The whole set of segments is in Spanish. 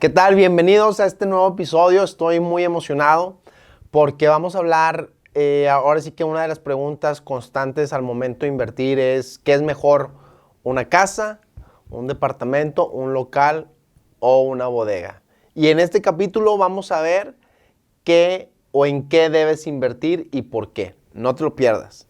¿Qué tal? Bienvenidos a este nuevo episodio. Estoy muy emocionado porque vamos a hablar, ahora sí que una de las preguntas constantes al momento de invertir es ¿qué es mejor? ¿Una casa, un departamento, un local o una bodega? Y en este capítulo vamos a ver qué o en qué debes invertir y por qué. No te lo pierdas.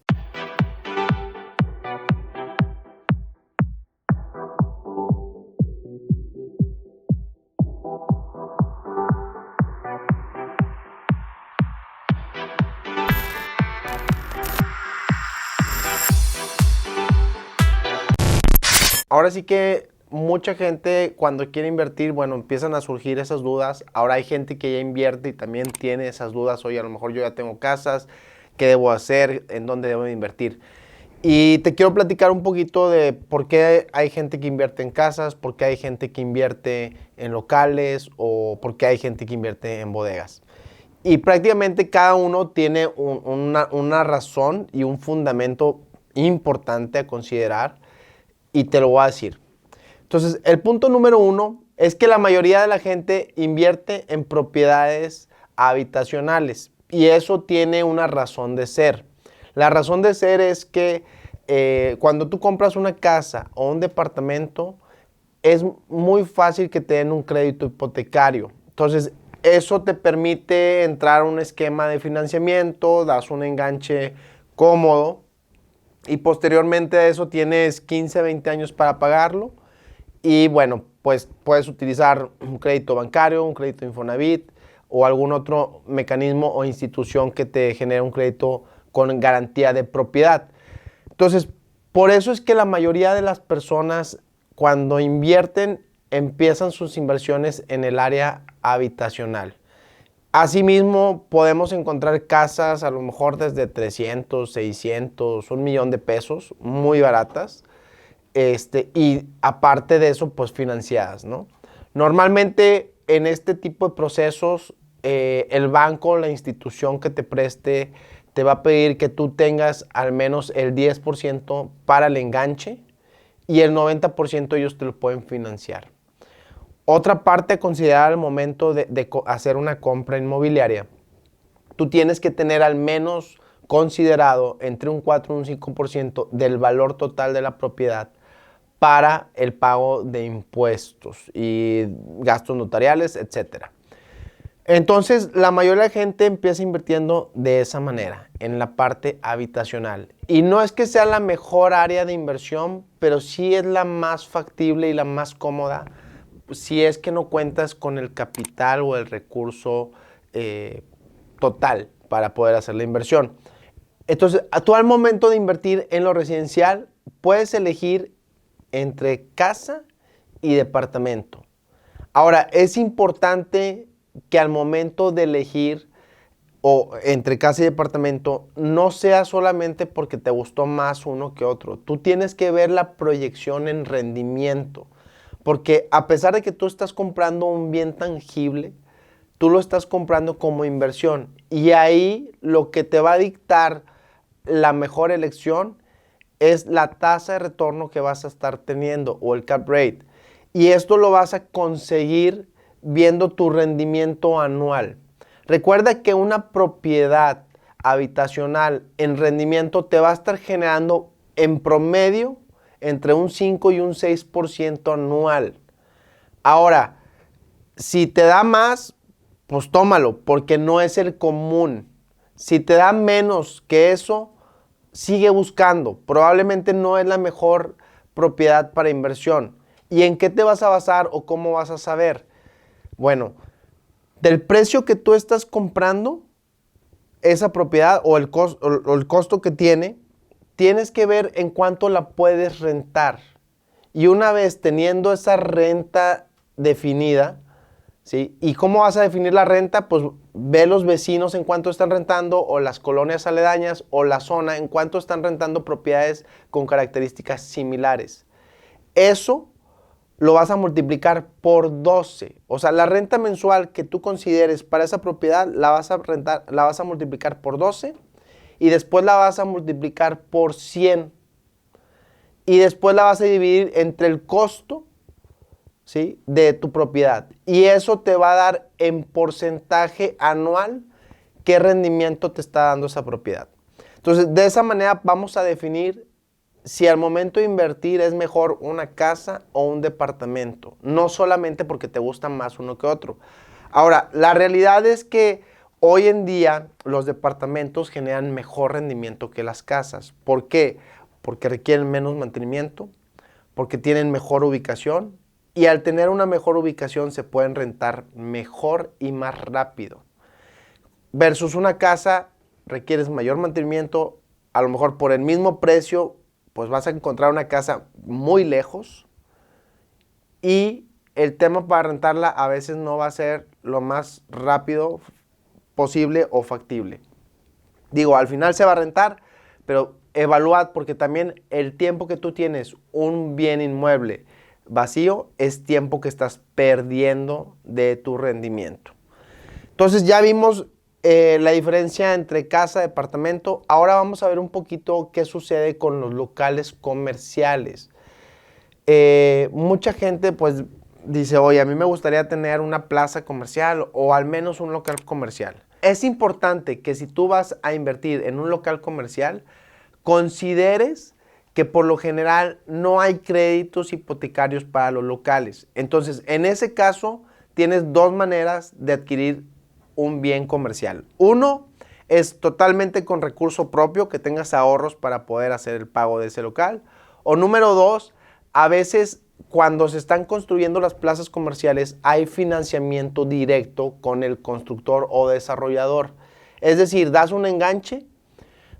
Ahora sí que mucha gente cuando quiere invertir, bueno, empiezan a surgir esas dudas. Ahora hay gente que ya invierte y también tiene esas dudas. Oye, a lo mejor yo ya tengo casas, ¿qué debo hacer? ¿En dónde debo invertir? Y te quiero platicar un poquito de por qué hay gente que invierte en casas, por qué hay gente que invierte en locales o por qué hay gente que invierte en bodegas. Y prácticamente cada uno tiene una razón y un fundamento importante a considerar y te lo voy a decir. Entonces, el punto número uno es que la mayoría de la gente invierte en propiedades habitacionales y eso tiene una razón de ser. La razón de ser es que cuando tú compras una casa o un departamento, es muy fácil que te den un crédito hipotecario. Entonces, eso te permite entrar a un esquema de financiamiento, das un enganche cómodo y posteriormente a eso tienes 15, 20 años para pagarlo. Y bueno, pues puedes utilizar un crédito bancario, un crédito Infonavit o algún otro mecanismo o institución que te genere un crédito con garantía de propiedad. Entonces, por eso es que la mayoría de las personas cuando invierten empiezan sus inversiones en el área habitacional. Asimismo, podemos encontrar casas a lo mejor desde 300, 600, 1 millón de pesos, muy baratas. Y aparte de eso, pues financiadas, ¿no? Normalmente en este tipo de procesos, el banco, la institución que te preste, te va a pedir que tú tengas al menos el 10% para el enganche y el 90% ellos te lo pueden financiar. Otra parte a considerar al momento de hacer una compra inmobiliaria, tú tienes que tener al menos considerado entre un 4 y un 5% del valor total de la propiedad para el pago de impuestos y gastos notariales, etcétera. Entonces, la mayoría de la gente empieza invirtiendo de esa manera, en la parte habitacional. Y no es que sea la mejor área de inversión, pero sí es la más factible y la más cómoda si es que no cuentas con el capital o el recurso total para poder hacer la inversión. Entonces, tú al momento de invertir en lo residencial, puedes elegir entre casa y departamento. Ahora, es importante que al momento de elegir o entre casa y departamento no sea solamente porque te gustó más uno que otro. Tú tienes que ver la proyección en rendimiento. Porque a pesar de que tú estás comprando un bien tangible, tú lo estás comprando como inversión. Y ahí lo que te va a dictar la mejor elección es la tasa de retorno que vas a estar teniendo o el cap rate. Y esto lo vas a conseguir viendo tu rendimiento anual. Recuerda que una propiedad habitacional en rendimiento te va a estar generando en promedio entre un 5 y un 6% anual. Ahora, si te da más, pues tómalo, porque no es el común. Si te da menos que eso, sigue buscando. Probablemente no es la mejor propiedad para inversión. ¿Y en qué te vas a basar o cómo vas a saber? Bueno, del precio que tú estás comprando esa propiedad o el costo que tiene, tienes que ver en cuánto la puedes rentar. Y una vez teniendo esa renta definida, ¿sí? ¿Y cómo vas a definir la renta? Pues ve los vecinos en cuánto están rentando o las colonias aledañas o la zona en cuánto están rentando propiedades con características similares. Eso lo vas a multiplicar por 12. O sea, la renta mensual que tú consideres para esa propiedad la vas a multiplicar por 12 y después la vas a multiplicar por 100 y después la vas a dividir entre el costo, ¿sí? De tu propiedad. Y eso te va a dar en porcentaje anual qué rendimiento te está dando esa propiedad. Entonces, de esa manera vamos a definir si al momento de invertir es mejor una casa o un departamento. No solamente porque te gusta más uno que otro. Ahora, la realidad es que hoy en día los departamentos generan mejor rendimiento que las casas. ¿Por qué? Porque requieren menos mantenimiento, porque tienen mejor ubicación y al tener una mejor ubicación se pueden rentar mejor y más rápido. Versus una casa requieres mayor mantenimiento, a lo mejor por el mismo precio, pues vas a encontrar una casa muy lejos y el tema para rentarla a veces no va a ser lo más rápido posible o factible. Digo, al final se va a rentar, pero evaluad porque también el tiempo que tú tienes un bien inmueble vacío es tiempo que estás perdiendo de tu rendimiento. Entonces ya vimos la diferencia entre casa y departamento. Ahora vamos a ver un poquito qué sucede con los locales comerciales. Mucha gente pues dice, oye, a mí me gustaría tener una plaza comercial o al menos un local comercial. Es importante que si tú vas a invertir en un local comercial, consideres que por lo general no hay créditos hipotecarios para los locales. Entonces, en ese caso, tienes dos maneras de adquirir un bien comercial. Uno es totalmente con recurso propio, que tengas ahorros para poder hacer el pago de ese local. O número dos, a veces cuando se están construyendo las plazas comerciales hay financiamiento directo con el constructor o desarrollador. Es decir, das un enganche,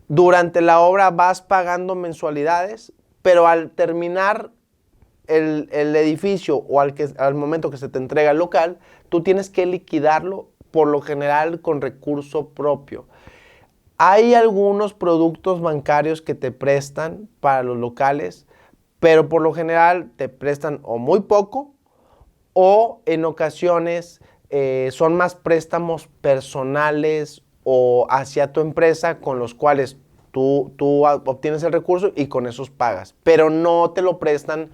durante la obra vas pagando mensualidades, pero al terminar el edificio o al momento que se te entrega el local, tú tienes que liquidarlo por lo general con recurso propio. Hay algunos productos bancarios que te prestan para los locales, pero por lo general te prestan o muy poco o en ocasiones son más préstamos personales o hacia tu empresa con los cuales tú obtienes el recurso y con esos pagas, pero no te lo prestan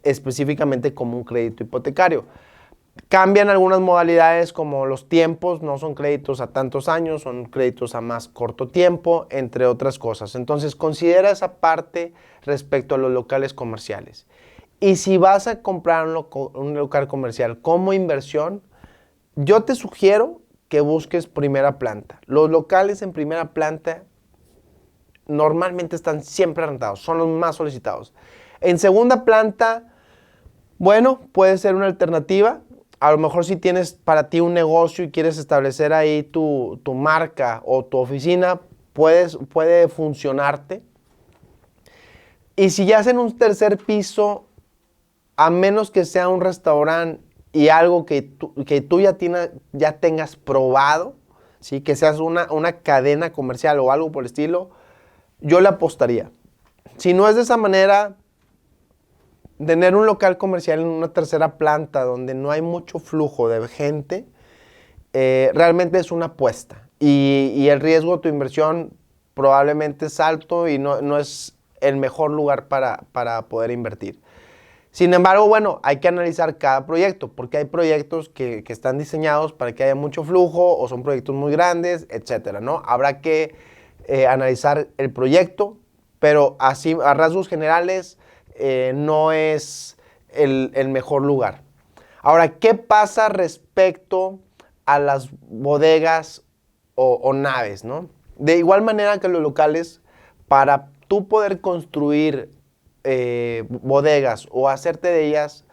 específicamente como un crédito hipotecario. Cambian algunas modalidades como los tiempos, no son créditos a tantos años, son créditos a más corto tiempo, entre otras cosas. Entonces considera esa parte respecto a los locales comerciales. Y si vas a comprar un local comercial como inversión, yo te sugiero que busques primera planta. Los locales en primera planta normalmente están siempre rentados, son los más solicitados. En segunda planta, bueno, puede ser una alternativa. A lo mejor si tienes para ti un negocio y quieres establecer ahí tu marca o tu oficina, puede funcionarte. Y si ya es en un tercer piso, a menos que sea un restaurante y algo que tú ya tengas probado, ¿sí? Que seas una cadena comercial o algo por el estilo, yo le apostaría. Si no es de esa manera, tener un local comercial en una tercera planta donde no hay mucho flujo de gente, realmente es una apuesta. Y el riesgo de tu inversión probablemente es alto y no es el mejor lugar para poder invertir. Sin embargo, bueno, hay que analizar cada proyecto, porque hay proyectos que están diseñados para que haya mucho flujo o son proyectos muy grandes, etcétera, ¿no? Habrá que analizar el proyecto, pero así a rasgos generales no es el mejor lugar. Ahora, ¿qué pasa respecto a las bodegas o naves, ¿no? De igual manera que los locales, para tú poder construir bodegas o hacerte de ellas,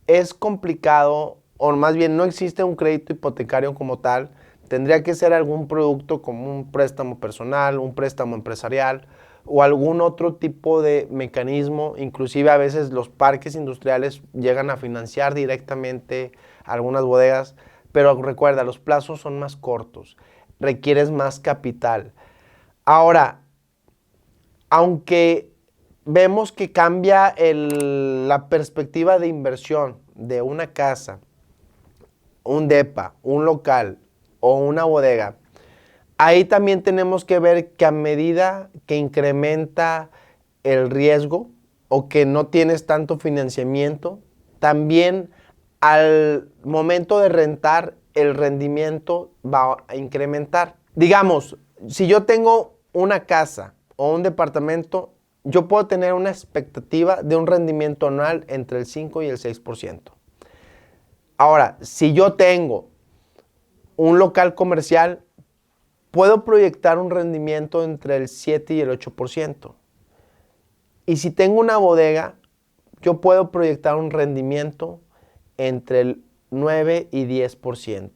es complicado, o más bien no existe un crédito hipotecario como tal. Tendría que ser algún producto como un préstamo personal, un préstamo empresarial o algún otro tipo de mecanismo. Inclusive a veces los parques industriales llegan a financiar directamente algunas bodegas, pero recuerda, los plazos son más cortos, requieres más capital. Ahora, aunque vemos que cambia la perspectiva de inversión de una casa, un depa, un local o una bodega, ahí también tenemos que ver que a medida que incrementa el riesgo o que no tienes tanto financiamiento, también al momento de rentar, el rendimiento va a incrementar. Digamos, si yo tengo una casa o un departamento, yo puedo tener una expectativa de un rendimiento anual entre el 5 y el 6%. Ahora, si yo tengo un local comercial, puedo proyectar un rendimiento entre el 7 y el 8%. Y si tengo una bodega, yo puedo proyectar un rendimiento entre el 9 y 10%.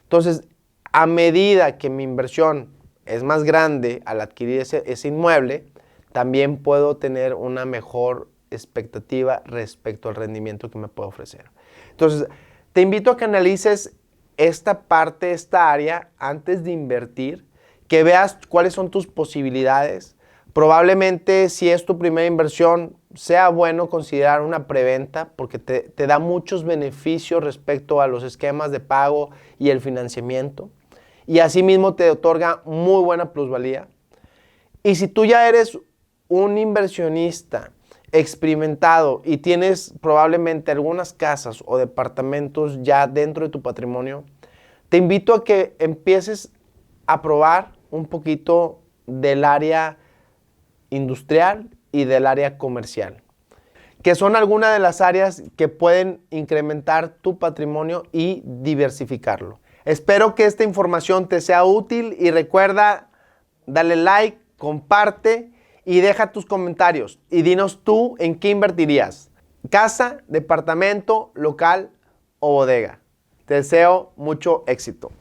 Entonces, a medida que mi inversión es más grande al adquirir ese inmueble, también puedo tener una mejor expectativa respecto al rendimiento que me puede ofrecer. Entonces, te invito a que analices esta parte, esta área, antes de invertir, que veas cuáles son tus posibilidades. Probablemente, si es tu primera inversión, sea bueno considerar una preventa porque te da muchos beneficios respecto a los esquemas de pago y el financiamiento. Y asimismo te otorga muy buena plusvalía. Y si tú ya eres un inversionista experimentado y tienes probablemente algunas casas o departamentos ya dentro de tu patrimonio, te invito a que empieces a probar un poquito del área industrial y del área comercial, que son algunas de las áreas que pueden incrementar tu patrimonio y diversificarlo. Espero que esta información te sea útil y recuerda, dale like, comparte y deja tus comentarios y dinos tú en qué invertirías: casa, departamento, local o bodega. Te deseo mucho éxito.